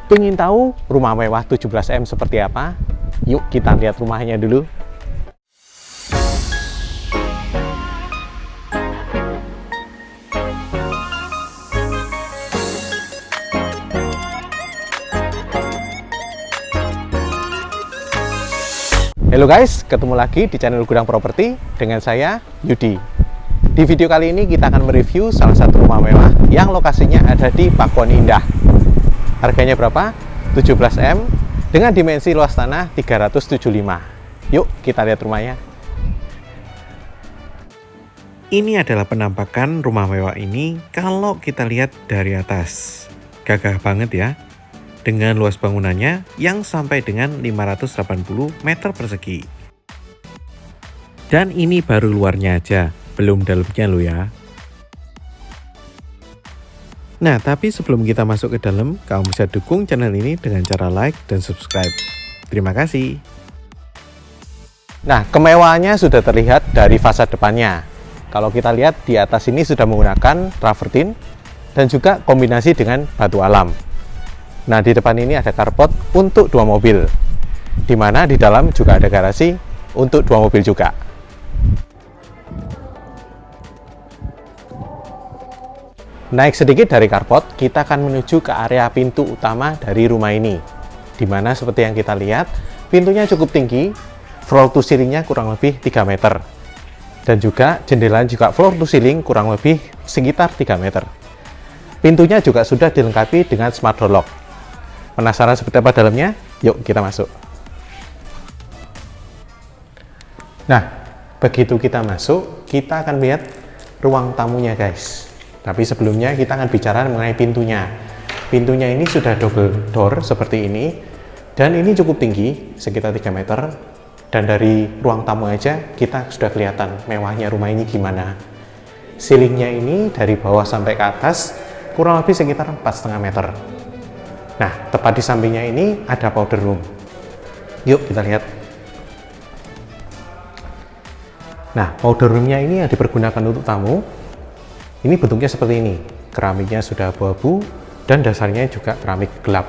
Pengen tahu rumah mewah 17M seperti apa? Yuk kita lihat rumahnya dulu. Halo guys, ketemu lagi di channel Gudang Properti dengan saya, Yudi. Di video kali ini kita akan mereview salah satu rumah mewah yang lokasinya ada di Pakuan Indah. Harganya berapa? 17M dengan dimensi luas tanah 375. Yuk kita lihat rumahnya. Ini adalah penampakan rumah mewah ini kalau kita lihat dari atas. Gagah banget ya. Dengan luas bangunannya yang sampai dengan 580 meter persegi. Dan ini baru luarnya aja, belum dalamnya lo ya. Nah, tapi sebelum kita masuk ke dalam, kamu bisa dukung channel ini dengan cara like dan subscribe. Terima kasih. Nah, kemewahannya sudah terlihat dari fasad depannya. Kalau kita lihat di atas ini sudah menggunakan travertin dan juga kombinasi dengan batu alam. Nah, di depan ini ada carport untuk 2 mobil, di mana di dalam juga ada garasi untuk 2 mobil juga. Naik sedikit dari carport, kita akan menuju ke area pintu utama dari rumah ini, di mana seperti yang kita lihat, pintunya cukup tinggi, floor to ceilingnya kurang lebih 3 meter, dan juga jendela juga floor to ceiling kurang lebih sekitar 3 meter. Pintunya juga sudah dilengkapi dengan smart door lock. Penasaran seperti apa dalamnya? Yuk kita masuk. Nah, begitu kita masuk, kita akan lihat ruang tamunya guys. Tapi sebelumnya kita akan bicara mengenai pintunya. Pintunya ini sudah double door seperti ini, dan ini cukup tinggi, sekitar 3 meter. Dan dari ruang tamu aja kita sudah kelihatan mewahnya rumah ini gimana. Ceilingnya ini dari bawah sampai ke atas kurang lebih sekitar 4,5 meter. Nah, tepat di sampingnya ini ada powder room. Yuk kita lihat. Nah, powder roomnya ini yang dipergunakan untuk tamu. Ini bentuknya seperti ini. Keramiknya sudah abu-abu dan dasarnya juga keramik gelap.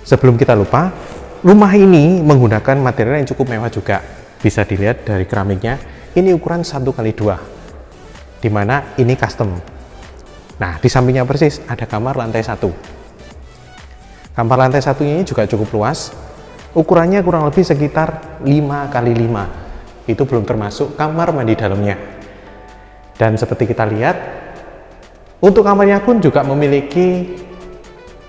Sebelum kita lupa, rumah ini menggunakan material yang cukup mewah juga. Bisa dilihat dari keramiknya. Ini ukuran 1x2, dimana ini custom. Nah, di sampingnya persis ada kamar lantai 1. Kamar lantai 1 ini juga cukup luas. Ukurannya kurang lebih sekitar 5x5. Itu belum termasuk kamar mandi dalamnya. Dan seperti kita lihat, untuk kamarnya pun juga memiliki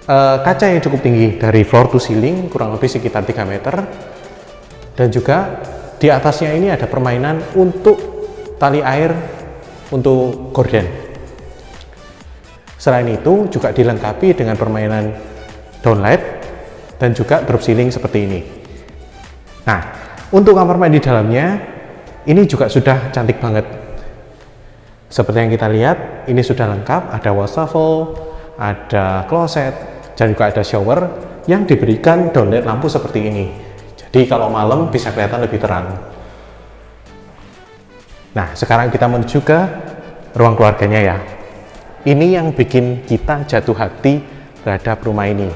kaca yang cukup tinggi dari floor to ceiling kurang lebih sekitar 3 meter. Dan juga di atasnya ini ada permainan untuk tali air untuk gorden. Selain itu juga dilengkapi dengan permainan downlight dan juga drop ceiling seperti ini. Nah, untuk kamar mandi dalamnya ini juga sudah cantik banget. Seperti yang kita lihat, ini sudah lengkap, ada wastafel, ada kloset, dan juga ada shower yang diberikan downlight lampu seperti ini. Jadi kalau malam bisa kelihatan lebih terang. Nah, sekarang kita menuju ke ruang keluarganya ya. Ini yang bikin kita jatuh hati terhadap rumah ini.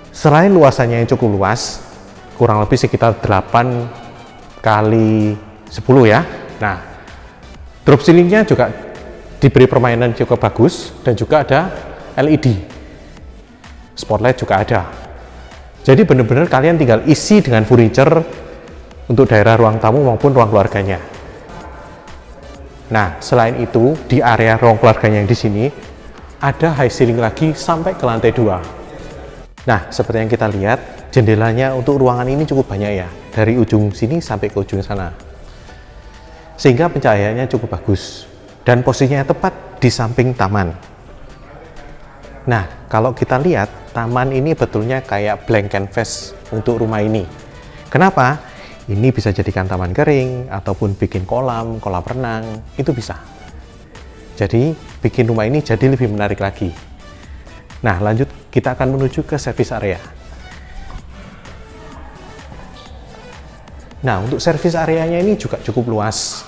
Selain luasannya yang cukup luas, kurang lebih sekitar 8x10 ya. Nah, drop ceilingnya juga diberi permainan cukup bagus dan juga ada LED. Spotlight juga ada. Jadi benar-benar kalian tinggal isi dengan furniture untuk daerah ruang tamu maupun ruang keluarganya. Nah, selain itu di area ruang keluarganya yang di sini ada high ceiling lagi sampai ke lantai 2. Nah, seperti yang kita lihat, jendelanya untuk ruangan ini cukup banyak ya, dari ujung sini sampai ke ujung sana. Sehingga pencahayaannya cukup bagus dan posisinya tepat di samping taman. Nah, kalau kita lihat, taman ini betulnya kayak blank canvas untuk rumah ini. Kenapa? Ini bisa jadikan taman kering ataupun bikin kolam renang, itu bisa. Jadi, bikin rumah ini jadi lebih menarik lagi. Nah, lanjut kita akan menuju ke service area. Nah, untuk service areanya ini juga cukup luas.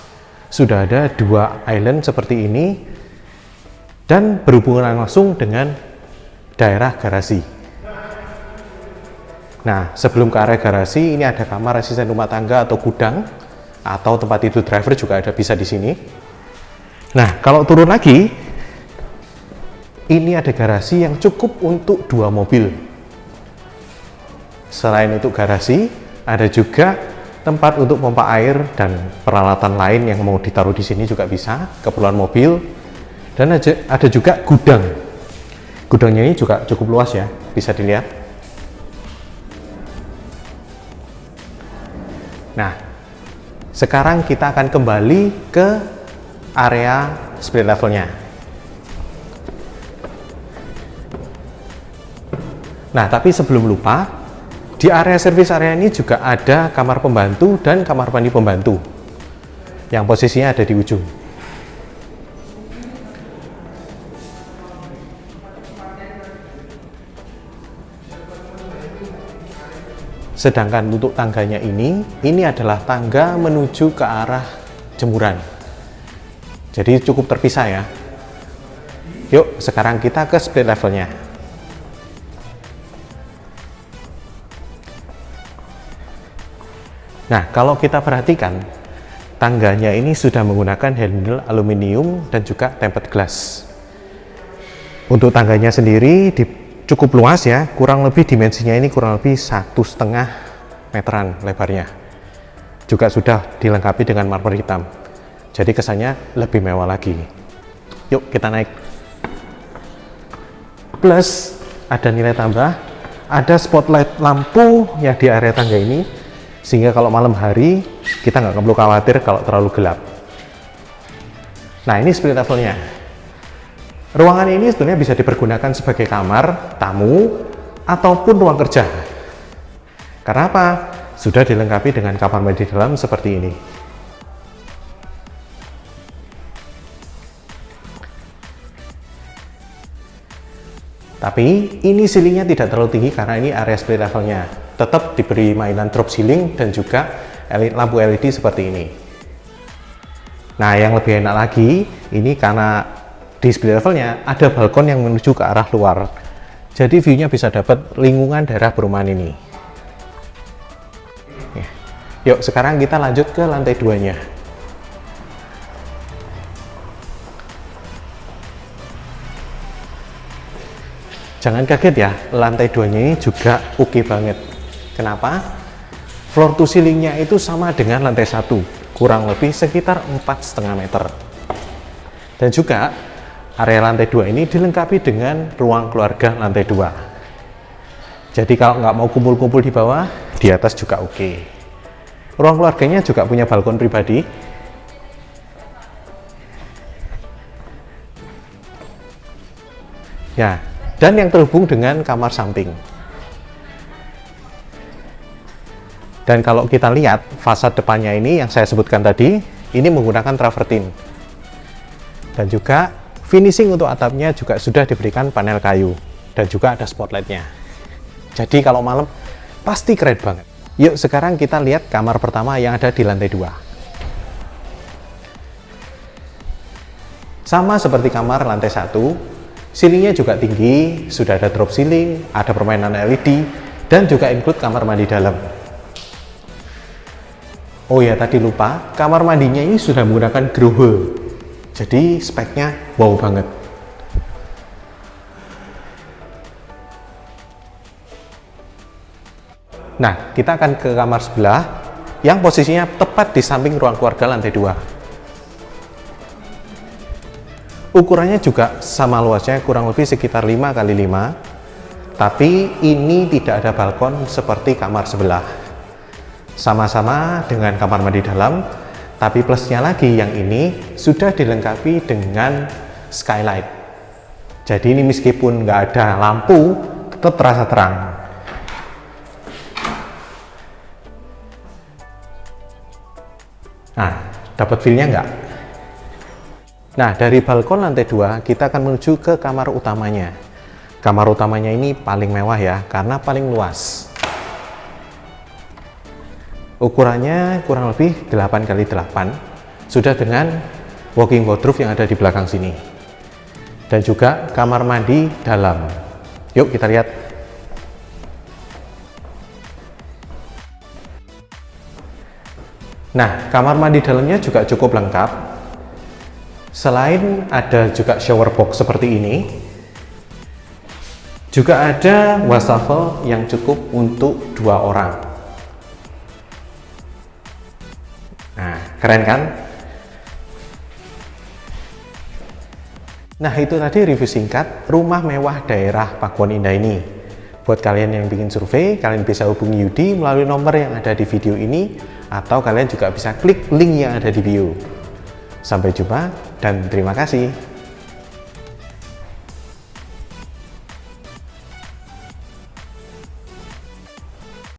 Sudah ada 2 island seperti ini dan berhubungan langsung dengan daerah garasi. Nah, sebelum ke area garasi, ini ada kamar asisten rumah tangga atau gudang, atau tempat tidur driver juga ada, bisa di sini. Nah, kalau turun lagi, ini ada garasi yang cukup untuk 2 mobil. Selain untuk garasi, ada juga tempat untuk pompa air dan peralatan lain yang mau ditaruh di sini juga bisa, keperluan mobil. Dan ada juga gudang. Gudangnya ini juga cukup luas ya, bisa dilihat. Nah, sekarang kita akan kembali ke area split levelnya. Nah, tapi sebelum lupa, di area service area ini juga ada kamar pembantu dan kamar mandi pembantu yang posisinya ada di ujung. Sedangkan untuk tangganya ini adalah tangga menuju ke arah jemuran. Jadi cukup terpisah ya. Yuk, sekarang kita ke split levelnya. Nah, kalau kita perhatikan, tangganya ini sudah menggunakan handle aluminium dan juga tempered glass. Untuk tangganya sendiri cukup luas ya, kurang lebih dimensinya ini kurang lebih 1,5 meteran lebarnya. Juga sudah dilengkapi dengan marmer hitam. Jadi kesannya lebih mewah lagi. Yuk kita naik. Plus ada nilai tambah, ada spotlight lampu yang di area tangga ini, sehingga kalau malam hari kita nggak perlu khawatir kalau terlalu gelap. Nah, ini split levelnya. Ruangan ini sebenarnya bisa dipergunakan sebagai kamar, tamu, ataupun ruang kerja. Karena apa? Sudah dilengkapi dengan kamar mandi dalam seperti ini. Tapi ini ceilingnya tidak terlalu tinggi karena ini area split levelnya. Tetap diberi mainan drop ceiling dan juga lampu LED seperti ini. Nah, yang lebih enak lagi, ini karena di split levelnya ada balkon yang menuju ke arah luar, jadi view-nya bisa dapat lingkungan daerah perumahan ini. Yuk sekarang kita lanjut ke lantai 2-nya. Jangan kaget ya, lantai 2-nya ini juga oke banget. Kenapa? Floor to ceiling-nya itu sama dengan lantai 1, kurang lebih sekitar 4,5 meter. Dan juga area lantai 2 ini dilengkapi dengan ruang keluarga lantai 2. Jadi kalau nggak mau kumpul-kumpul di bawah, di atas juga oke. Ruang keluarganya juga punya balkon pribadi. Ya, dan yang terhubung dengan kamar samping. Dan kalau kita lihat fasad depannya ini yang saya sebutkan tadi, ini menggunakan travertin. Dan juga finishing untuk atapnya juga sudah diberikan panel kayu dan juga ada spotlightnya. Jadi kalau malam pasti keren banget. Yuk sekarang kita lihat kamar pertama yang ada di lantai 2. Sama seperti kamar lantai 1, ceilingnya juga tinggi, sudah ada drop ceiling, ada permainan LED, dan juga include kamar mandi dalam. Oh ya, tadi lupa, kamar mandinya ini sudah menggunakan grower. Jadi speknya wow banget. Nah, kita akan ke kamar sebelah yang posisinya tepat di samping ruang keluarga lantai 2. Ukurannya juga sama luasnya, kurang lebih sekitar 5 x 5. Tapi ini tidak ada balkon seperti kamar sebelah. Sama-sama dengan kamar mandi dalam. Tapi plusnya lagi yang ini sudah dilengkapi dengan skylight. Jadi ini meskipun nggak ada lampu, tetap terasa terang. Nah, dapat feel-nya nggak? Nah, dari balkon lantai 2, kita akan menuju ke kamar utamanya. Kamar utamanya ini paling mewah ya, karena paling luas. Ukurannya kurang lebih 8 x 8, sudah dengan walking wardrobe yang ada di belakang sini. Dan juga kamar mandi dalam. Yuk kita lihat. Nah, kamar mandi dalamnya juga cukup lengkap. Selain ada juga shower box seperti ini, juga ada wastafel yang cukup untuk 2 orang. Nah, keren kan? Nah, itu tadi review singkat rumah mewah daerah Pakuwon Indah ini. Buat kalian yang ingin survei, kalian bisa hubungi Yudi melalui nomor yang ada di video ini, atau kalian juga bisa klik link yang ada di bio. Sampai jumpa dan terima kasih.